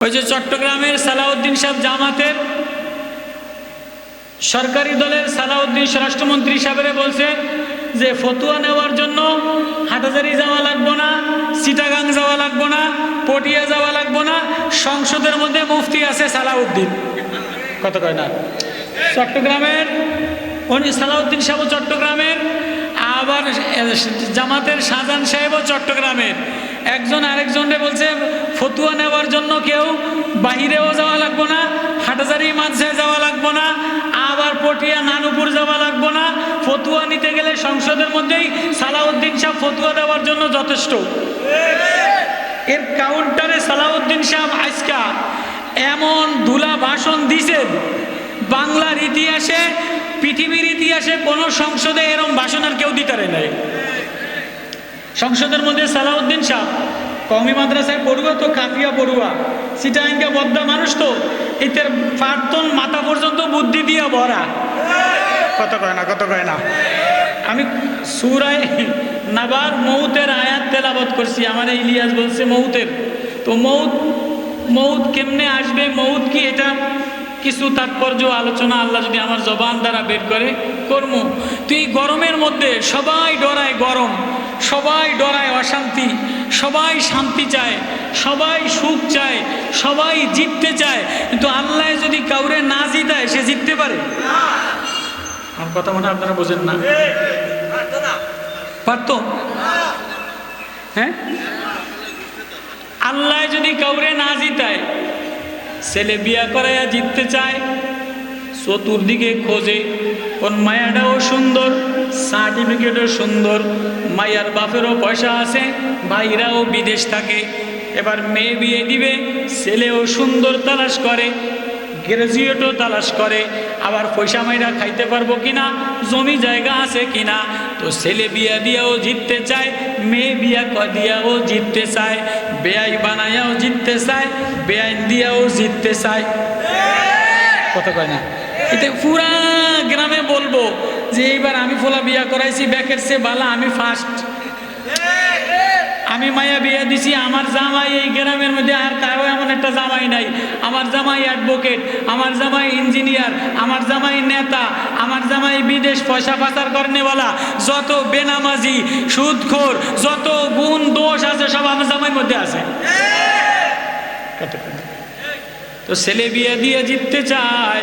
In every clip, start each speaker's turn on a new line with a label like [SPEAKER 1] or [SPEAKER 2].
[SPEAKER 1] ওই যে চট্টগ্রামের সালাউদ্দিন সাহেব জামাতের সরকারি দলের সালাউদ্দিন স্বরাষ্ট্রমন্ত্রী সাহেবরে বলছে যে ফতুয়া নেওয়ার জন্য হাটহাজারী যাওয়া লাগবো না, চিটাগাং যাওয়া লাগবো না, পটিয়া যাওয়া লাগবো না, সংসদের মধ্যে মুফতি আছে সালাউদ্দিন। কত কয় না চট্টগ্রামের উনি সালাউদ্দিন সাহেব চট্টগ্রামের, আবার জামাতের শাহজাহান সাহেবও চট্টগ্রামের। একজন আরেকজনরে বলছে ফতুয়া নেওয়ার জন্য কেউ বাহিরেও যাওয়া লাগবো না, হাটহাজারী মাদ্রাসায় যাওয়া লাগবো না, আবার পটিয়া নানুপুর যাওয়া লাগবো না, ফতুয়া নিতে গেলে সংসদের মধ্যেই সালাউদ্দিন সাহেব ফতুয়া দেওয়ার জন্য যথেষ্ট। এর কাউন্টারে সালাউদ্দিন সাহেব আজকা এমন ধুলা ভাষণ দিছেন, বাংলার ইতিহাসে পৃথিবীর ইতিহাসে কোনো সংসদে এরকম ভাষণ আর কেউ দিতে নাই। সংসদের মধ্যে সালাউদ্দিন সাহেব কওমি মাদ্রাসায় পড়ুয়া, তো কাফিয়া পড়ুয়া, চিটাঙ্গা বদ্দা মানুষ, তো এদের প্রার্থন মাথা পর্যন্ত বুদ্ধি দিয়ে ভরা। কত কয় না, কত কয় না। আমি সূরায়ে নাবার মৌতের আয়াত তেলাওয়াত করছি, আমার ইলিয়াস বলছে মৌতের, তো মৌত কেমনে আসবে, মৌত কি, এটা কিছু তাৎপর্য আলোচনা আল্লাহ যদি আমার জবান দ্বারা বের করে কর্ম। তো এই গরমের মধ্যে সবাই ডরায় গরম, সবাই ডরায় অশান্তি, সবাই শান্তি চায়, সবাই সুখ চায়, সবাই জিততে চায়, কিন্তু আল্লাহ যদি কাউরে না জিতায় সে জিততে পারে? আমার কথা মনে আপনারা বোঝেন না? পারতো? হ্যাঁ, আল্লাহ যদি কাউরে না জিতায়, ছেলে বিয়া করাইয়া জিততে চায়, চতুর্দিকে খোঁজে কোন মায়াটাও সুন্দর, সার্টিফিকেটও সুন্দর, মায়ার বাপেরও পয়সা আছে, ভাইরাও বিদেশ থাকে, এবার মেয়ে বিয়ে দিবে, ছেলেও সুন্দর তালাশ করে, গ্রাজুয়েটও তালাশ করে, আবার পয়সা মাইরা খাইতে পারবো কিনা, জমি জায়গা আছে কিনা। তো ছেলে বিয়া দিয়াও জিততে চায়, মেয়ে বিয়া দিয়াও জিততে চায়, বেআই বানাইয়াও জিততে চায়, বেআইন দিয়াও জিততে চায়। কত কয় না? এতে পুরা গ্রামে বলবো যে এইবার আমি ফোলা বিয়া করাইছি, ব্যাকের সে বালা আমি ফার্স্ট, আমি মায়া বিয়া দিছি, আমার জামাই এই গ্রামের মধ্যে আর কারো এমন একটা জামাই নাই, আমার জামাই অ্যাডভোকেট, আমার জামাই ইঞ্জিনিয়ার, আমার জামাই নেতা, আমার জামাই বিদেশ পয়সা পাচার করেনেওয়ালা, যত বেনামাজি সুদখোর যত গুণ দোষ আছে সব আমার জামাইয়ের মধ্যে আছে। তো ছেলে বিয়া দিয়ে জিততে চায়,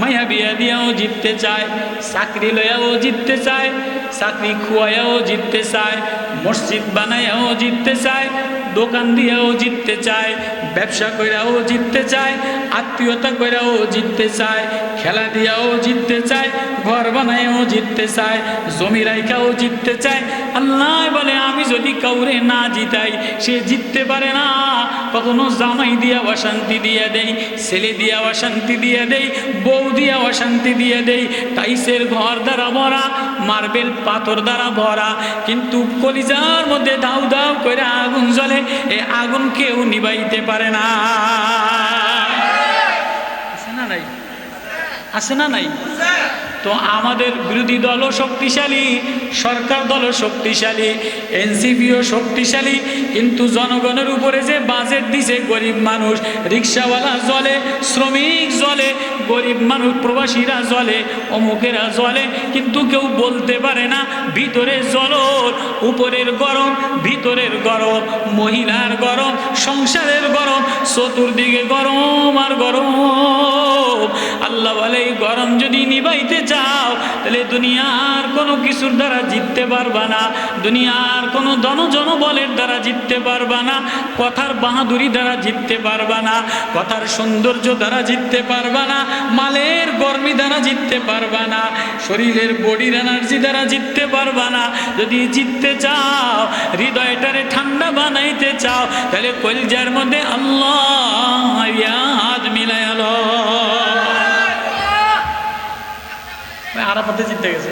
[SPEAKER 1] মায়া বিয়া দিয়াও জিততে চায়, চাকরি লয়াও জিততে চায়, চাকরি খুয়াইয়াও জিততে চায়, মসজিদ বানাইয়াও জিততে চায়, দোকান দিয়াও জিততে চায়, ব্যবসা কইরাও জিততে চায়, আত্মীয়তা কইরাও জিততে চায়, খেলা দিয়াও জিততে চায়, ঘর বানাইয়াও জিততে চায়, জমি রাইখাও জিততে চায়। আল্লাহ বলে আমি যদি কাউরে না জিতাই সে জিততে পারে না। কখনো জামাই দিয়া অশান্তি দিয়ে দেই, ছেলে দিয়া অশান্তি দিয়ে দেই, বউ দিয়া অশান্তি দিয়ে দেই, টাইসের ঘর দ্বারা ভরা, মার্বেল পাথর দ্বারা ভরা, কিন্তু কলিজার মধ্যে দাউ দাউ করে আগুন জ্বলে, এই আগুন কেউ নিভাইতে পারে না। আছে না নাই? আছে না নাই? তো আমাদের বিরোধী দলও শক্তিশালী, সরকার দলও শক্তিশালী, এনসিপিও শক্তিশালী, কিন্তু জনগণের উপরে যে বাজেট দিছে, গরিব মানুষ, রিক্সাওয়ালা জ্বলে, শ্রমিক জ্বলে, গরিব মানুষ প্রবাসীরা জ্বলে, অমুকেরা জ্বলে, কিন্তু কেউ বলতে পারে না ভিতরে জ্বলন, উপরের গরম, ভিতরের গরম, মহিলার গরম, সংসারের গরম, চতুর্দিকে গরম আর গরম। আল্লাহ বলে এই গরম যদি নিভাইতে চাও তাহলে দুনিয়ার কোনো কিছুর দ্বারা জিততে পারবা না, দুনিয়ার কোনো জনবলের দ্বারা জিততে পারবা না, কথার বাহাদুরি দ্বারা জিততে পারবা না, কথার সৌন্দর্য দ্বারা জিততে পারবা না, মালের গরমি দ্বারা জিততে পারবা না, শরীরের বডির এনার্জি দ্বারা জিততে পারবা না। যদি জিততে চাও, হৃদয়টারে ঠান্ডা বানাইতে চাও, তাহলে কলজার মধ্যে আল্লাহ হাত মিলায়ালো। আরাফাতে জিতে গেছে,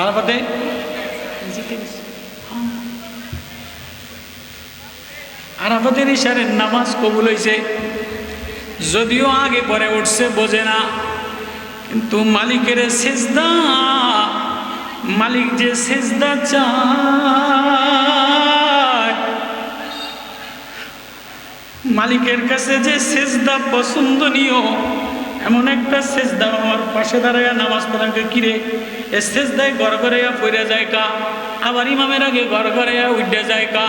[SPEAKER 1] আরাফাতে জিতে গেছে। আরাফাতের ইশারের নামাজ কবুল হয়েছে, যদিও আগে পরে উঠছে বোঝে না, কিন্তু মালিকের সেজদা, মালিক যে সেজদা চায় মালিকের কাছে যে সেজদা পছন্দনীয়, এমন একটা সেজদা আমার পাশে দাঁড়াইয়া নামাজ পড়াকে কিরে এ সেজদায় গড় গড়াইয়া পড়ে যায় কা, আবার ইমামের আগে গড় গড়াইয়া উঠে যায় কা,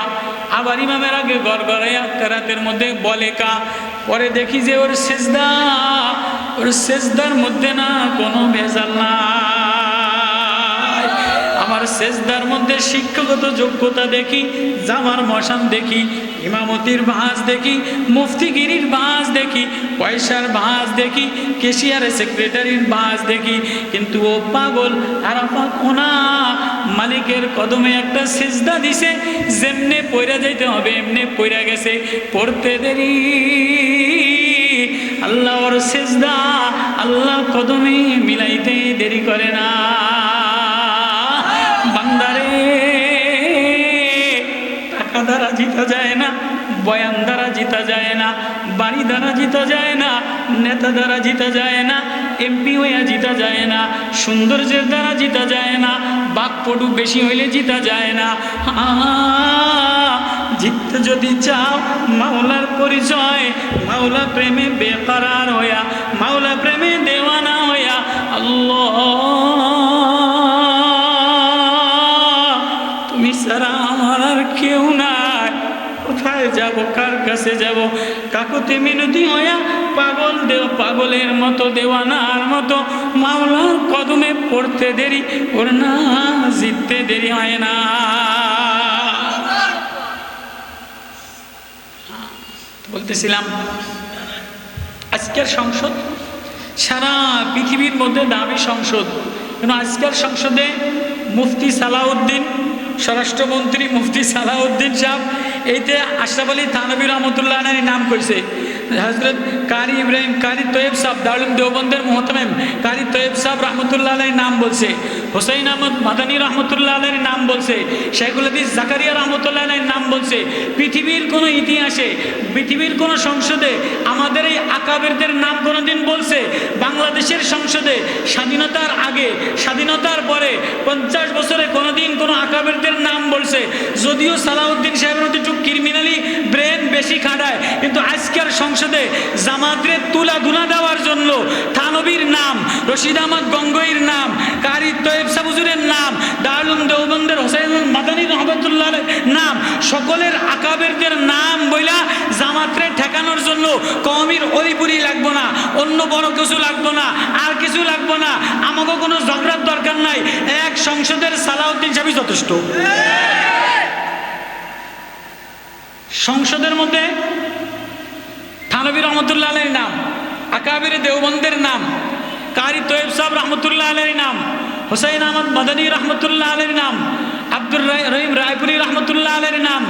[SPEAKER 1] আবার ইমামের আগে গড় গড়াইয়া কেরাতের মধ্যে বলে কা। পরে দেখি যে ওর সেজদার মধ্যে না কোনো ভেজাল না, আমার সেজদার মধ্যে শিক্ষাগত যোগ্যতা দেখি, জামার মশান দেখি, ইমামতির ভাঁজ দেখি, মুফতিগিরির ভাঁজ দেখি, পয়সার ভাঁজ দেখি, কেশিয়ারের সেক্রেটারির ভাঁজ দেখি, কিন্তু ও পাগল আরাফাত ওনা মালিকের কদমে একটা সেজদা দিছে, যেমনে পইরা যাইতে হবে এমনে পইরা গেছে, পড়তে দেরি আল্লাহর সেজদা আল্লাহর কদমে মিলাইতে দেরি করে না। বান্দারে টাকা দ্বারা জিতা যায় না, বয়ান দ্বারা জিতা যায় না, বাড়ি দ্বারা জিতা যায় না, নেতা দ্বারা জিতা যায় না, এমপি হইয়া জিতা যায় না, সৌন্দর্যের দ্বারা জিতা যায় না, বাকপটু বেশি হইলে জিতা যায় না। জিততে যদি চাও মাওলার পরিচয়, মাওলা প্রেমে বেকরার হইয়া, মাওলা প্রেমে দেওয়ানা হইয়া, আল্লাহ তুমি ছাড়া আমার আর কেউ নাই, কোথায় যাব কার কাছে যাব, কাকুতি মিনতি হইয়া পাগলের মতো দেওয়ানার মতো মাওলার কদমে পড়তে দেরি ওর না জিততে দেরি হয় না। বলতেছিলাম আজকের সংসদ সারা পৃথিবীর মধ্যে দামি সংসদ, কিন্তু আজকের সংসদে মুফতি সালাউদ্দিন, স্বরাষ্ট্রমন্ত্রী মুফতি সালাউদ্দিন সাহেব এইতে আশরাফ আলী থানভী রহমতুল্লাহ আলাইহি নাম কইছে, হযরত কারি ইব্রাহিম কারি তৈয়ব সাহেব দারুল দেওবন্দের মুহতামিম কারি তৈয়ব সাহেব রহমতুল্লাহ আলাইহির নাম বলছে, হুসাইন আহমদ মাদানী রহমতুল্লাহ আলাইহির নাম বলছে, শাইখুল হাদিস জাকারিয়া রহমতুল্লাহ আলাইহির নাম বলছে। পৃথিবীর কোনো ইতিহাসে, পৃথিবীর কোনো সংসদে আমাদের এই আকাবেরদের নাম কোনোদিন বলছে? বাংলাদেশের সংসদে স্বাধীনতার আগে, স্বাধীনতার পরে 50 বছরে কোনোদিন কোনো আকাবেরদের নাম বলছে? যদিও সালাউদ্দিন সাহেবের মধ্যে একটু ক্রিমিনালি ব্রেন বেশি খাটায়, কিন্তু আজকের সংসদে জামাতের তুলা দেওয়ার জন্য থানবীর নাম, রশিদ আহমদ গঙ্গোইর নাম, কারি তৈয়ব সাহেব হুজুরের নাম, দারুল দেওবন্দের হোসেন মাদানী রহমতুল্লাহ নাম, সকলের আকাবেরদের নাম বইলা জামাতরে ঠেকানোর জন্য কওমির অলিপুরি লাগবো না, অন্য বড় কিছু লাগবো না, আর কিছু লাগবো না, আমাকে কোনো ঝগড়ার দরকার নাই, এক সংসদের সালাউদ্দিন সাহেবই যথেষ্ট। সংসদের মধ্যে থানভী রহমতুল্লাহ আলাইহির নাম, আকাবির দেওবন্দের নাম, কারি তৈয়ব সাহেব রহমতুল্লাহ আলাইহির নাম, হুসাইন আহমদ মাদানী রহমতুল্লাহ আলাইহির নাম, আব্দুর রহিম রায়পুরি রহমতুল্লাহ আলাইহির নাম,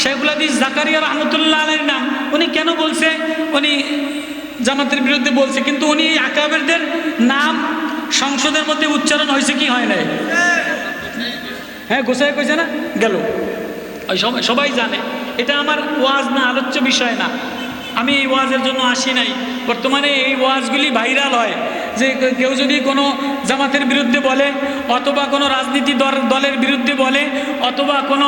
[SPEAKER 1] শাইখুল হাদিস জাকারিয়া রহমতুল্লাহ আলাইহির নাম। উনি কেন বলছে? উনি জামাতের বিরুদ্ধে বলছে, কিন্তু উনি এই আকাবিরদের নাম সংসদের মধ্যে উচ্চারণ হয়েছে কি হয় নাই? হ্যাঁ, গোসাই কইছে না, গেল সবাই জানে। এটা আমার ওয়াজ না, আলোচ্য বিষয় না, আমি এই ওয়াজের জন্য আসি নাই। বর্তমানে এই ওয়াজগুলি ভাইরাল হয়, যে কেউ যদি কোনো জামাতের বিরুদ্ধে বলে, অথবা কোনো রাজনীতি দলের বিরুদ্ধে বলে, অথবা কোনো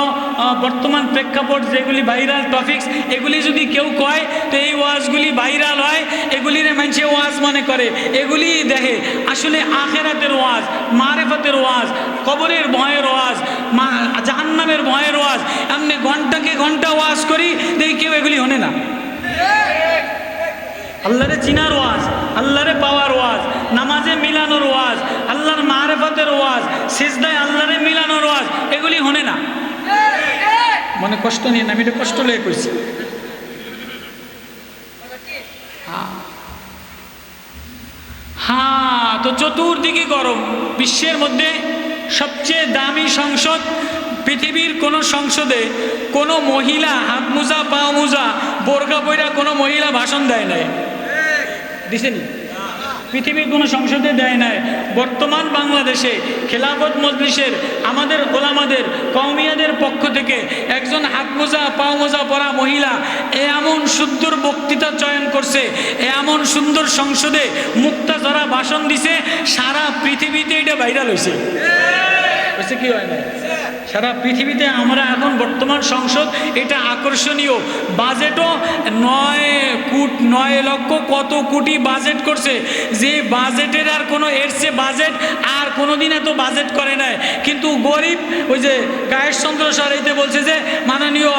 [SPEAKER 1] বর্তমান প্রেক্ষাপট যেগুলি ভাইরাল টপিকস, এগুলি যদি কেউ কয়, তো এই ওয়াজগুলি ভাইরাল হয়, এগুলির মানুষে ওয়াজ মনে করে, এগুলি দেখে। আসলে আখেরাতের ওয়াজ, মারেফতের ওয়াজ, কবরের ভয়ের ওয়াজ, জাহান্নামের ভয়ের ওয়াজ, এমনি ঘন্টাকে ঘন্টা ওয়াজ করি, দেখি কেউ এগুলি হনে না। আল্লাহরে চিনার ওয়াজ, আল্লাহরে পাওয়ার ওয়াজ, নামাজে মিলানোর ওয়াজ, আল্লাহর মারেফতের ওয়াজ, সিজদায় আল্লাহরে মিলানোর ওয়াজ, এগুলি হনে না। মনে কষ্ট নিয়ে না, আমি এটা কষ্ট লেগে কইছি। হ্যাঁ, তো চতুর্দিকে গরম। বিশ্বের মধ্যে সবচেয়ে দামি সংসদ, পৃথিবীর কোন সংসদে কোনো মহিলা হাত মোজা পা মোজা বোরকা পইরা কোনো মহিলা ভাষণ দেয় নাই, দিছেনি? পৃথিবীর কোনো সংসদে দেয় নাই। বর্তমান বাংলাদেশে খেলাফত মজলিসের আমাদের ওলামাদের কওমিয়াদের পক্ষ থেকে একজন হাত মোজা পা মোজা পরা মহিলা এমন সুন্দর বক্তৃতা চয়ন করছে, এমন সুন্দর সংসদে মুক্তা জরা ভাষণ দিছে, সারা পৃথিবীতে এটা ভাইরাল হয়েছে। হয়েছে কি হয় না? সারা পৃথিবীতে আমরা এখন বর্তমান সংসদ এটা আকর্ষণীয়, বাজেটও 9 লক্ষ কত কোটি বাজেট করছে, যে বাজেটের আর কোনো এর চেয়ে বাজেট আর কোনোদিন এত বাজেট করে নাই। কিন্তু গরিব ওই যে গায়েশ চন্দ্র সরাইতে বলছে যে মাননীয়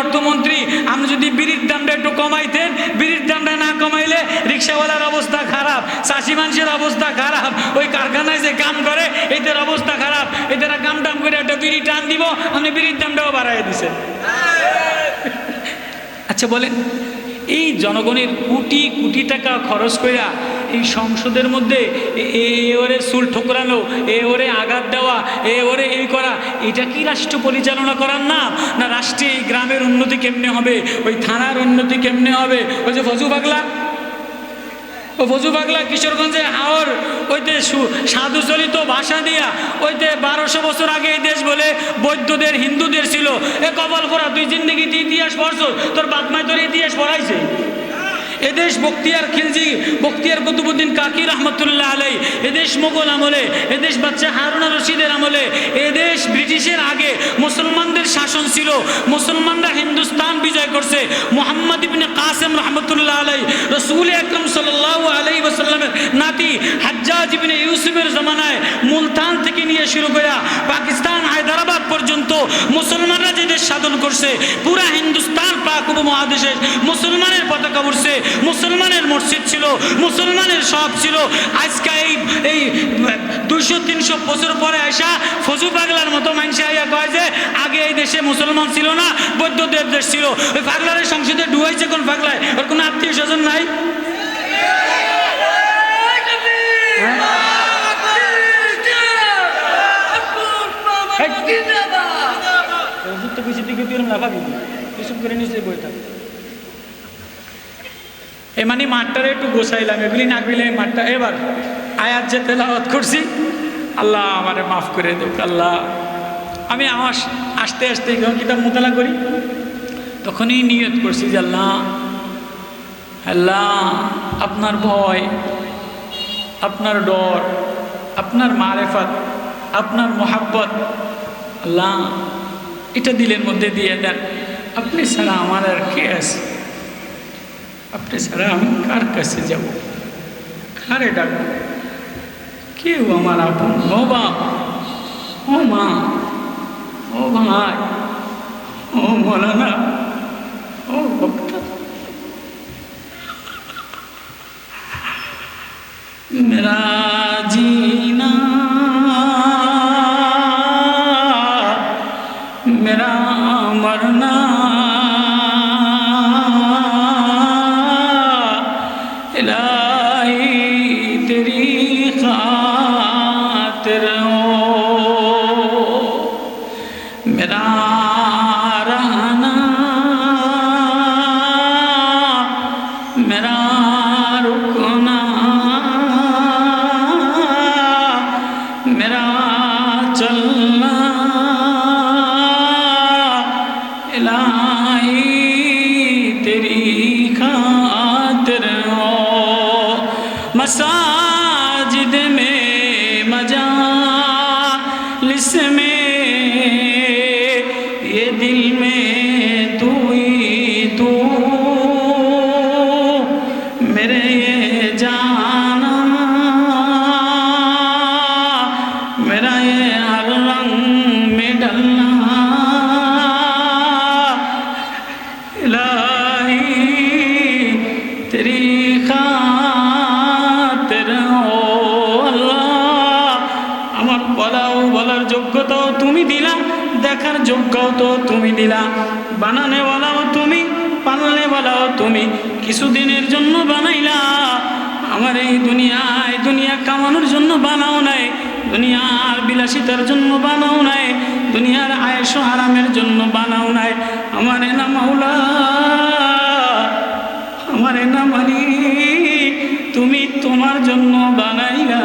[SPEAKER 1] অর্থমন্ত্রী আপনি যদি বিড়ির দামটা একটু কমাইতেন, বিড়ির দামটা না কমাইলে রিক্সাওয়ালার অবস্থা খারাপ, চাষি মানুষের অবস্থা খারাপ, ওই কারখানায় যে কাম করে এদের অবস্থা খারাপ, এদের কাম টাম করে একটা বিড়ি টান দিব, আপনি বিড়ির দামটাও বাড়াই দিছে। আচ্ছা বলেন, এই জনগণের কোটি কোটি টাকা খরচ কইরা এই সংসদের মধ্যে ওরে চুল ঠোকরানো, ওরে আঘাত দেওয়া, ওরে এই করা, এটা কি রাষ্ট্র পরিচালনা করার নাম? না রাষ্ট্রে এই গ্রামের উন্নতি কেমনে হবে, ওই থানার উন্নতি কেমনে হবে? ওই যে ফজু পাগলা কিশোরগঞ্জে হাওর ওইতে সাধু চলিত ভাষা দিয়া ওইতে 1200 বছর আগে এই দেশ বলে বৌদ্ধদের হিন্দুদের ছিল। এ কপাল পড়া, তুই জিন্দগিতে ইতিহাস পড়ছ, তোর বাপমায় তোর ইতিহাস পড়াইছে। এদেশ বখতিয়ার কুতুবুদ্দিন কাকি রহমতুল্লাহ আলাই, এদেশ মোগল আমলে, এদেশ বাচ্চা হারুন রশিদের আমলে, এদেশ ব্রিটিশের আগে মুসলমানদের শাসন ছিল, মুসলমানরা হিন্দুস্তান বিজয় করছে। মুহাম্মদ ইবনে কাসেম রহমতুল্লাহ আলাই রসুল আকরম সাল্লাল্লাহু আলাইহি ওয়াসাল্লামের নাতি হাজ্জাজ ইবনে ইউসুফের জমানায় মুলতান থেকে নিয়ে শুরু করে পাকিস্তান হায়দ্রাবাদ পর্যন্ত মুসলমানরা যে দেশ সাধন করছে, পুরা হিন্দুস্তান পাক উপমহাদেশে মুসলমানের পতাকা উড়ছে, মুসলমানের মসজিদ ছিল, মুসলমানের সব ছিল। আজকে এই 200-300 বছর পরে আসা ফজু পাগলার মতো মানুষ আইয়া কয় যে আগে এই দেশে মুসলমান ছিল না, বৌদ্ধদের দেশ ছিল। ওই পাগলারের সংসদে ডুবাইছে কোন পাগলায়? ওর কোনো আত্মীয় স্বজন নাই? মানে মাঠটারে একটু গোছাইলাম, এগুলি না গেলে মাঠটা। এবার আয়াত যে তেলাওয়াত করছি, আল্লাহ আমারে মাফ করে দেখ। আল্লাহ, আমি আমার আস্তে আস্তে কিতাব মোতালা করি, তখনই নিয়ত করছি যে আল্লাহ আপনার ভয়, আপনার ডর, আপনার মারেফত, আপনার মোহাব্বত, আল্লাহ এটা দিলের মধ্যে দিয়ে দেন। আপনি ছাড়া আমার আর কে আছে? আপনি ছাড়া আমি কার কাছে যাব? কারে ডাকবো? কেউ আমার আপন, ও বাপ, ও মা, ও ভাই, ও মৌলানা, ও বক্তা, মেরা জিনা मेरा मरना इलाही तेरी खातिर हो, मेरा रहना मेरा रुकना मेरा चलना मसाजिद में मजालिस में ये दिल में तू ही तू, मेरे ये जाना मेरा ये हर रंग में डलना, इलाही तेरी বলার যোগ্যতাও তুমি দিলা, দেখার যোগ্যও তো তুমি দিলা, বানানে বলাও তুমি, পালনে বলাও তুমি, কিছুদিনের জন্য বানাইলা। আমার এই দুনিয়া কামানোর জন্য বানাও নাই, দুনিয়ার বিলাসিতার জন্য বানাও নাই, দুনিয়ার আয়েশ আরামের জন্য বানাও নাই। আমার না মাওলা, আমার না মালিক, তুমি তোমার জন্য বানাইলা।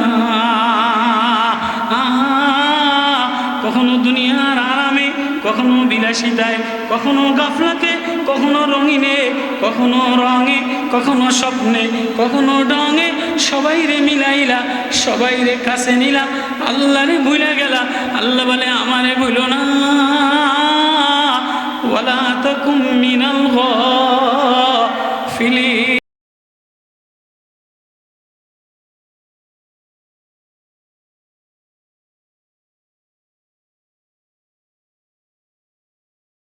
[SPEAKER 1] কখনো দুনিয়ার আরামে, কখনো বিলাসিতায়, কখনো গাফলাতে, কখনো রঙিনে, কখনো রঙে, কখনো স্বপ্নে, কখনো ডঙে, সবাই রে মিলাইলা, সবাই রে কাছে নিলা, আল্লাহ রে ভুলে গেলা। আল্লাহ বলে আমারে ভুলো না, ওয়ালা তাকুম মিনাল